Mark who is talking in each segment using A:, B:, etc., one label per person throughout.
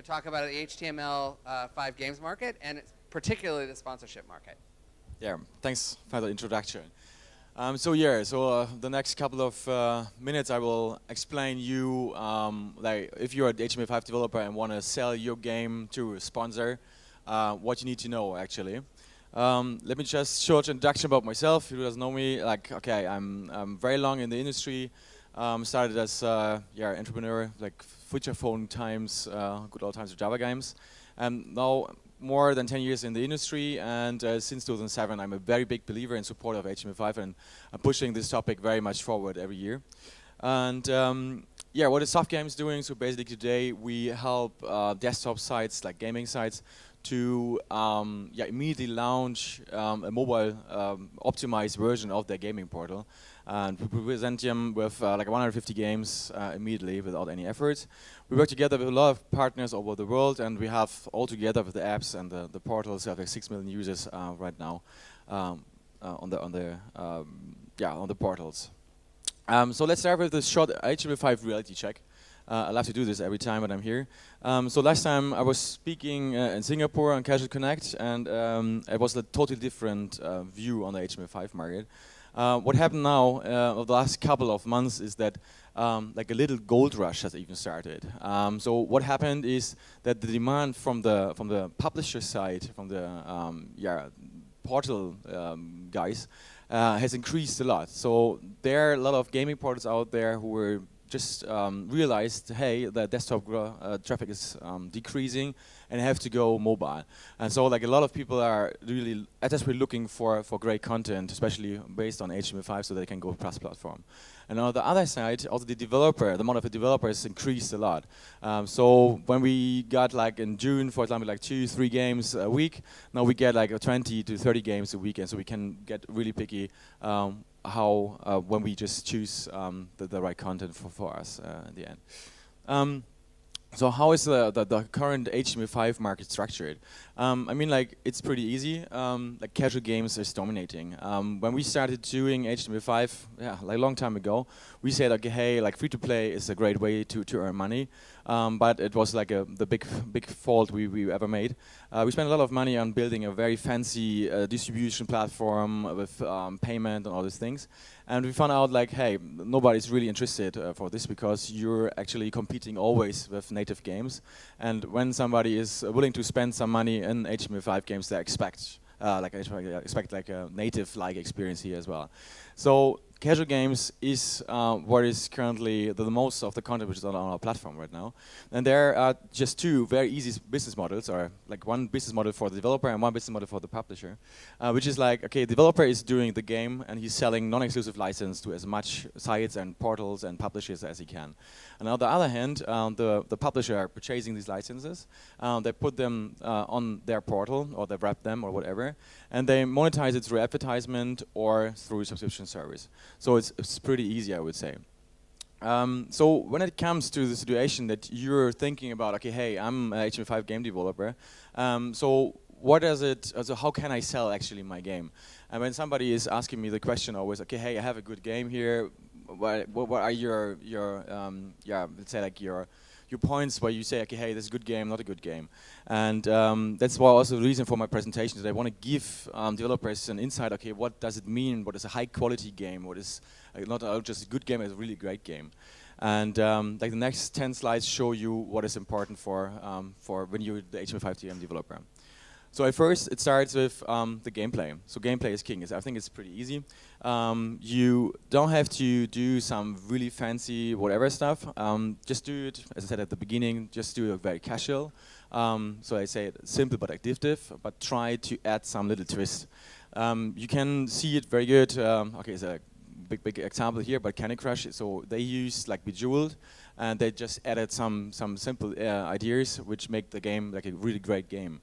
A: talk about the HTML5 games market and particularly the sponsorship market.
B: Yeah, thanks for the introduction. So the next couple of minutes I will explain you like if you're an HTML5 developer and want to sell your game to a sponsor, what you need to know actually. Let me just short introduction about myself. Who doesn't know me? Like, okay, I'm very long in the industry. Started as entrepreneur, like feature phone times, good old times of Java games, and now more than 10 years in the industry, and since 2007 I'm a very big believer in support of HTML5, and I'm pushing this topic very much forward every year. And what is SoftGame doing? So basically today we help desktop sites like gaming sites to immediately launch a mobile optimized version of their gaming portal, and we present them with like 150 games immediately without any effort. We work together with a lot of partners all over the world, and we have all together with the apps and the portals, we have like 6 million users right now on the portals. So let's start with this short HTML5 reality check. I love to do this every time that I'm here. So last time I was speaking in Singapore on Casual Connect, and it was a totally different view on the HTML5 market. What happened now over the last couple of months is that like a little gold rush has even started. So what happened is that the demand from the publisher side, from the portal guys, has increased a lot. So there are a lot of gaming portals out there who were just realized, hey, the desktop traffic is decreasing and have to go mobile. And so like a lot of people are really desperately looking for great content, especially based on HTML5, so they can go cross-platform. And on the other side, also the amount of the developers increased a lot. So when we got like in June, for example, like 2-3 games a week, now we get like 20 to 30 games a week, and so we can get really picky when we just choose the right content for us in the end. So how is the current HTML5 market structured? I mean, like, it's pretty easy. Like, casual games is dominating. When we started doing HTML5, like a long time ago, we said, okay, hey, like free-to-play is a great way to earn money. But it was like the big fault we ever made. We spent a lot of money on building a very fancy distribution platform with payment and all these things. And we found out like, hey, nobody's really interested for this, because you're actually competing always with native games. And when somebody is willing to spend some money in HTML5 games, they expect like a native-like experience here as well. So casual games is what is currently the most of the content which is on our platform right now. And there are just two very easy business models, or like one business model for the developer and one business model for the publisher, which is like, okay, the developer is doing the game and he's selling non-exclusive license to as much sites and portals and publishers as he can. And on the other hand, the publisher are purchasing these licenses, they put them on their portal, or they wrap them or whatever, and they monetize it through advertisement or through subscription service. So it's pretty easy, I would say. So when it comes to the situation that you're thinking about, okay, hey, I'm an HTML5 game developer, so what does it, so how can I sell actually my game? And when somebody is asking me the question always, okay, hey, I have a good game here, what are your let's say like your points where you say, okay, hey, this is a good game, not a good game. And that's why also the reason for my presentation is that I want to give developers an insight, okay, what does it mean, what is a high quality game, what is not just a good game, it's a really great game. And like the next 10 slides show you what is important for when you're the HTML5 TM developer. So at first, it starts with the gameplay. So gameplay is king. I think it's pretty easy. You don't have to do some really fancy whatever stuff. Just do it, as I said at the beginning, just do it very casual. So I say it simple but addictive, but try to add some little twist. You can see it very good. Okay, it's a big example here, but Candy Crush. So they use like Bejeweled, and they just added some simple ideas which make the game like a really great game.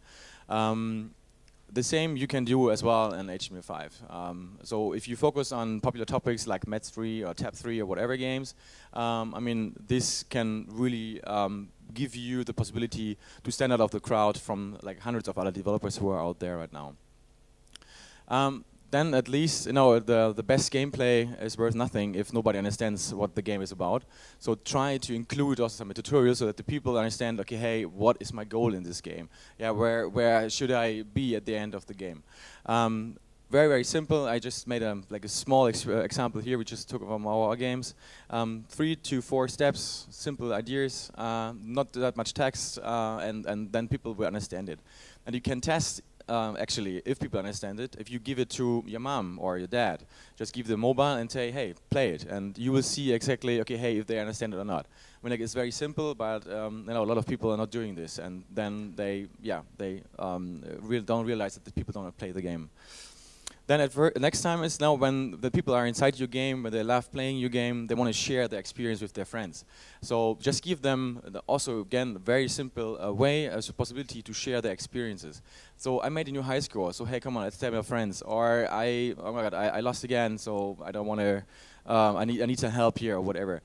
B: The same you can do as well in HTML5. So if you focus on popular topics like Match-3 or Tab-3 or whatever games, I mean, this can really give you the possibility to stand out of the crowd from like hundreds of other developers who are out there right now. then at least the best gameplay is worth nothing if nobody understands what the game is about. So try to include also some tutorials so that the people understand, okay, hey, what is my goal in this game? Yeah, where should I be at the end of the game? Very, very simple. I just made a small example here. We just took from our games. 3 to 4 steps, simple ideas, not that much text, and then people will understand it. And you can test actually if people understand it. If you give it to your mom or your dad, just give them mobile and say, hey, play it, and you will see exactly, okay, hey, if they understand it or not. I mean, it's very simple, but a lot of people are not doing this, and then they don't realize that the people don't play the game. Then next time is now when the people are inside your game, when they love playing your game, they want to share their experience with their friends. So just give them also, again, very simple way as a possibility to share their experiences. So I made a new high score, so hey, come on, let's tell my friends. Or oh my God, I lost again, so I don't want to, I need some help here or whatever.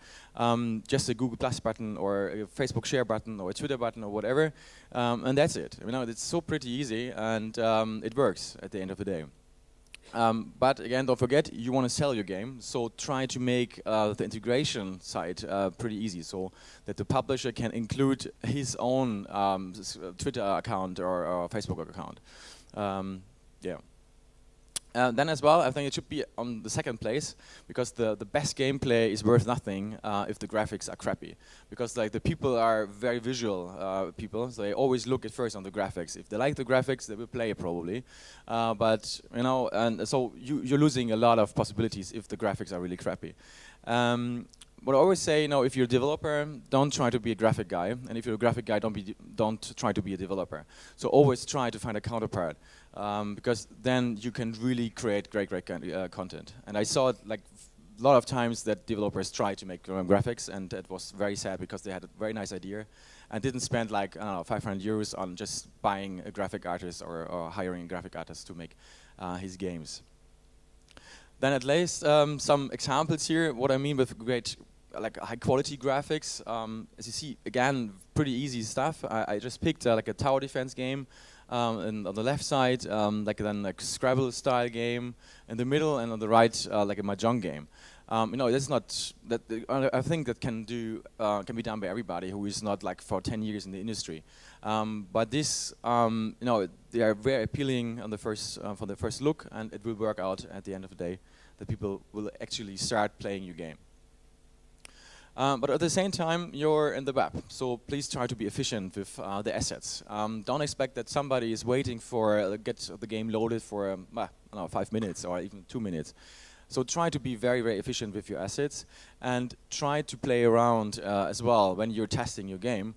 B: Just a Google Plus button or a Facebook share button or a Twitter button or whatever, and that's it. It's so pretty easy, and it works at the end of the day. But again, don't forget, you want to sell your game, so try to make the integration side pretty easy, so that the publisher can include his own Twitter account or Facebook account. Yeah. Then as well, I think it should be on the second place, because the best gameplay is worth nothing if the graphics are crappy. Because the people are very visual people, so they always look at first on the graphics. If they like the graphics, they will play it probably. But and so you're losing a lot of possibilities if the graphics are really crappy. What I always say, if you're a developer, don't try to be a graphic guy, and if you're a graphic guy, don't try to be a developer. So always try to find a counterpart, because then you can really create great content. And I saw it a lot of times that developers try to make graphics, and it was very sad because they had a very nice idea and didn't spend 500 euros on just buying a graphic artist or hiring a graphic artist to make his games. Then at least some examples here. What I mean with great, high quality graphics. As you see, again, pretty easy stuff. I just picked a tower defense game, and on the left side, then Scrabble style game. In the middle, and on the right, a mahjong game. That's not that. I think that can be done by everybody who is not for 10 years in the industry. But this, they are very appealing on the for the first look, and it will work out at the end of the day. That people will actually start playing your game. But at the same time, you're in the web, so please try to be efficient with the assets. Don't expect that somebody is waiting for get the game loaded for 5 minutes or even 2 minutes. So try to be very, very efficient with your assets, and try to play around as well when you're testing your game.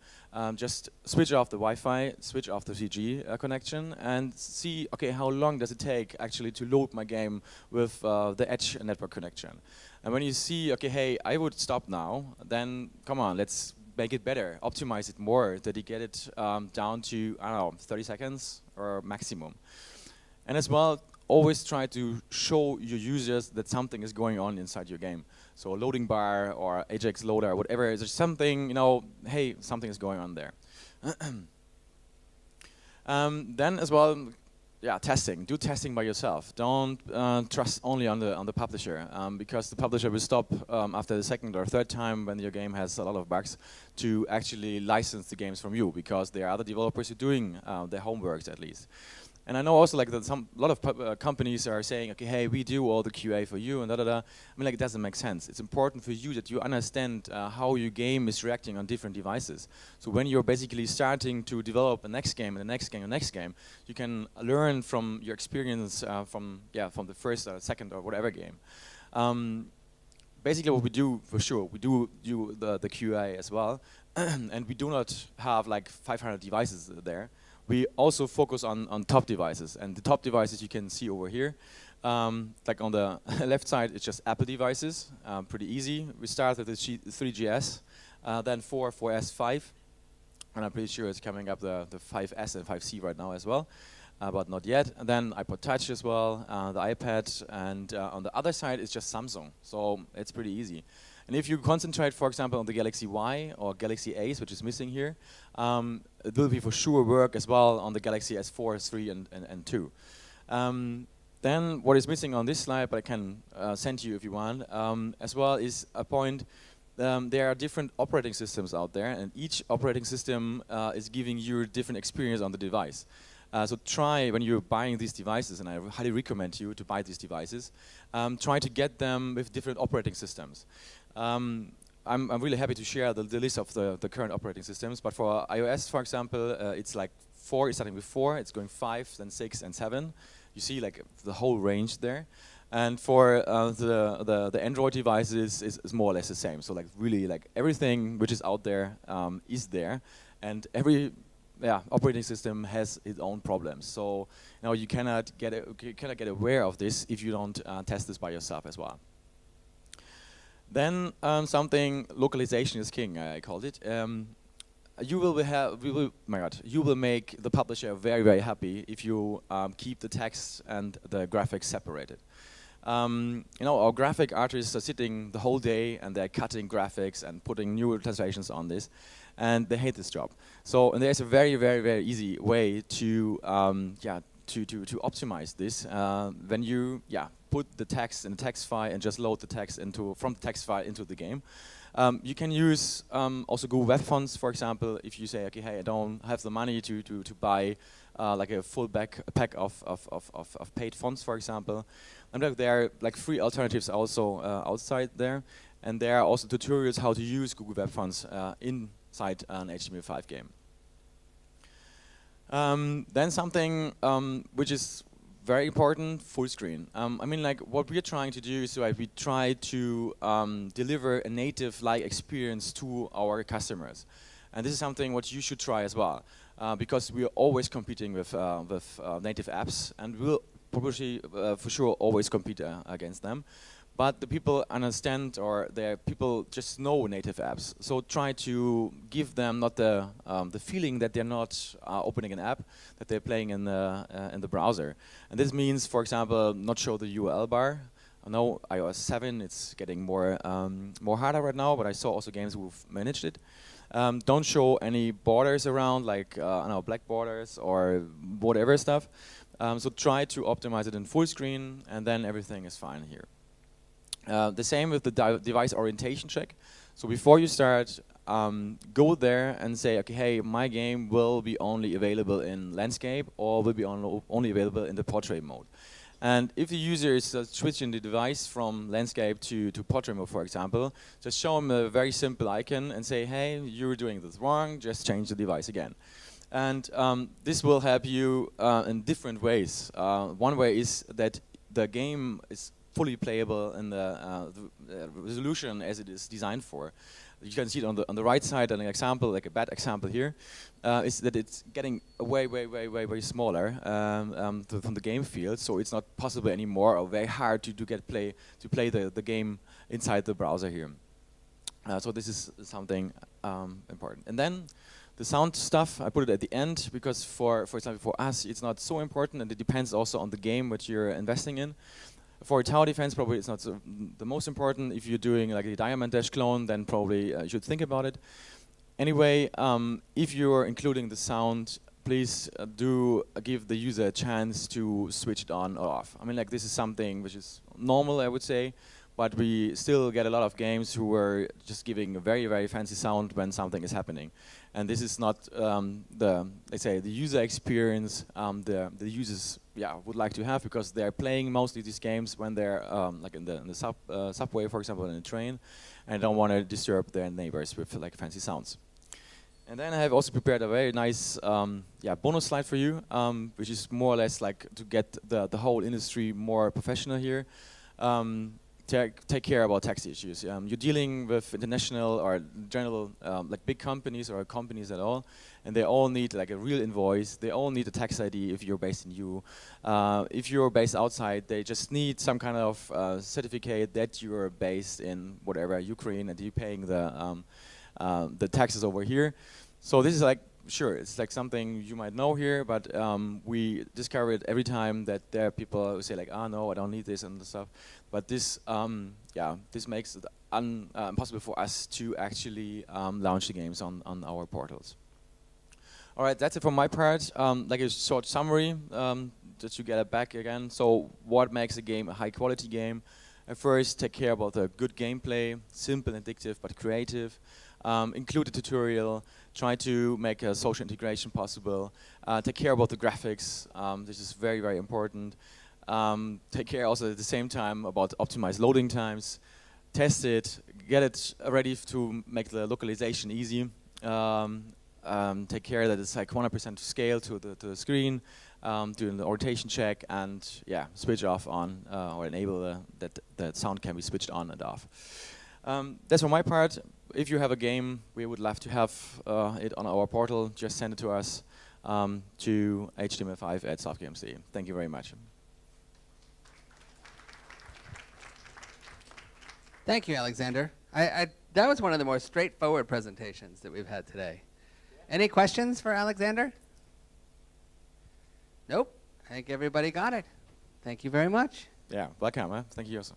B: Just switch off the Wi-Fi, switch off the 3G connection, and see, okay, how long does it take actually to load my game with the Edge network connection. And when you see, okay, hey, I would stop now, then come on, let's make it better, optimize it more, that you get it down to, 30 seconds or maximum. And as well, always try to show your users that something is going on inside your game. So a loading bar or Ajax loader, whatever, there's something, hey, something is going on there. Then as well, testing. Do testing by yourself. Don't trust only on the publisher, because the publisher will stop after the second or third time when your game has a lot of bugs to actually license the games from you, because there are other developers who are doing their homeworks at least. And I know also that a lot of companies are saying, okay, hey, we do all the QA for you and da-da-da. I mean, it doesn't make sense. It's important for you that you understand how your game is reacting on different devices. So when you're basically starting to develop the next game and the next game and the next game, you can learn from your experience from the first or second or whatever game. Basically what we do, for sure, we do the QA as well. And we do not have 500 devices there. We also focus on top devices, and the top devices you can see over here. On the left side, it's just Apple devices, pretty easy. We start with the 3GS, then 4S, 5, and I'm pretty sure it's coming up the 5S and 5C right now as well, but not yet. And then iPod Touch as well, the iPad, and on the other side it's just Samsung, so it's pretty easy. And if you concentrate, for example, on the Galaxy Y or Galaxy Ace, which is missing here, it will be for sure work as well on the Galaxy S4, S3, and 2. Then what is missing on this slide, but I can send you if you want, as well, is a point. There are different operating systems out there, and each operating system is giving you a different experience on the device. So try, when you're buying these devices, and I highly recommend you to buy these devices, try to get them with different operating systems. I'm really happy to share the list of the current operating systems, but for iOS, for example, it's like 4, it's starting with 4, it's going 5, then 6 and 7. You see like the whole range there. And for the Android devices is more or less the same. So like really like everything which is out there is there, and every operating system has its own problems. So you cannot get aware of this if you don't test this by yourself as well. Then something, localization is king, I called it. You will make the publisher very, very happy if you keep the text and the graphics separated. Our graphic artists are sitting the whole day and they're cutting graphics and putting new translations on this, and they hate this job. So, and there's a very, very, very easy way to to optimize this. When you put the text in the text file and just load the text from the text file into the game. You can use also Google Web Fonts, for example, if you say, okay, hey, I don't have the money to buy like a full pack of paid fonts, for example. And there are like free alternatives also outside there. And there are also tutorials how to use Google Web Fonts inside an HTML5 game. Then something which is very important, full screen. I mean, like what we're trying to do is we try to deliver a native-like experience to our customers, and this is something what you should try as well, because we are always competing with native apps, and we'll probably for sure always compete against them. But the people understand, or people just know native apps. So try to give them not the feeling that they're not opening an app, that they're playing in the browser. And this means, for example, not show the URL bar. I know iOS 7, it's getting more harder right now, but I saw also games who've managed it. Don't show any borders around, like I don't know, black borders or whatever stuff. So try to optimize it in full screen, and then everything is fine here. The same with the device orientation check. So before you start, go there and say, okay, hey, my game will be only available in landscape or will be only available in the portrait mode. And if the user is switching the device from landscape to portrait mode, for example, just show them a very simple icon and say, hey, you're doing this wrong, just change the device again. And this will help you in different ways. One way is that the game is fully playable in the resolution as it is designed for. You can see it on the right side, an example, like a bad example here, is that it's getting way smaller from the game field, so it's not possible anymore, or very hard to play the game inside the browser here. So this is something important. And then the sound stuff, I put it at the end because for example for us it's not so important, and it depends also on the game which you're investing in. For tower defense, probably it's not the most important. If you're doing like a Diamond Dash clone, then probably you should think about it. Anyway, if you're including the sound, please do give the user a chance to switch it on or off. I mean, like this is something which is normal, I would say, but we still get a lot of games who are just giving a very fancy sound when something is happening. And this is not let's say the user experience the users would like to have, because they're playing mostly these games when they're like in the subway, for example, in a train, and don't want to disturb their neighbors with like fancy sounds. And then I have also prepared a very nice bonus slide for you, which is more or less like to get the whole industry more professional here. Take care about tax issues. You're dealing with international or general like big companies or companies at all, and they all need like a real invoice. They all need a tax ID if you're based in EU. If you're based outside, they just need some kind of certificate that you're based in whatever, Ukraine, and you're paying the taxes over here. So this is like, sure, it's like something you might know here, but we discover it every time that there are people who say like, oh no, I don't need this and stuff. But this, this makes it impossible for us to actually launch the games on our portals. All right, that's it from my part. Like a short summary, that you get it back again. So what makes a game a high quality game? First, take care about the good gameplay, simple and addictive but creative. Include a tutorial, try to make a social integration possible. Take care about the graphics, this is very, very important. Take care also at the same time about optimized loading times. Test it, get it ready to make the localization easy. Take care that it's like 100% scale to the screen, doing the rotation check, and yeah, switch off on or enable that sound can be switched on and off. That's for my part. If you have a game, we would love to have it on our portal. Just send it to us to HTML5@SoftGame.de. Thank you very much.
A: Thank you, Alexander. That was one of the more straightforward presentations that we've had today. Any questions for Alexander? Nope. I think everybody got it. Thank you very much.
B: Yeah, welcome. Thank you also.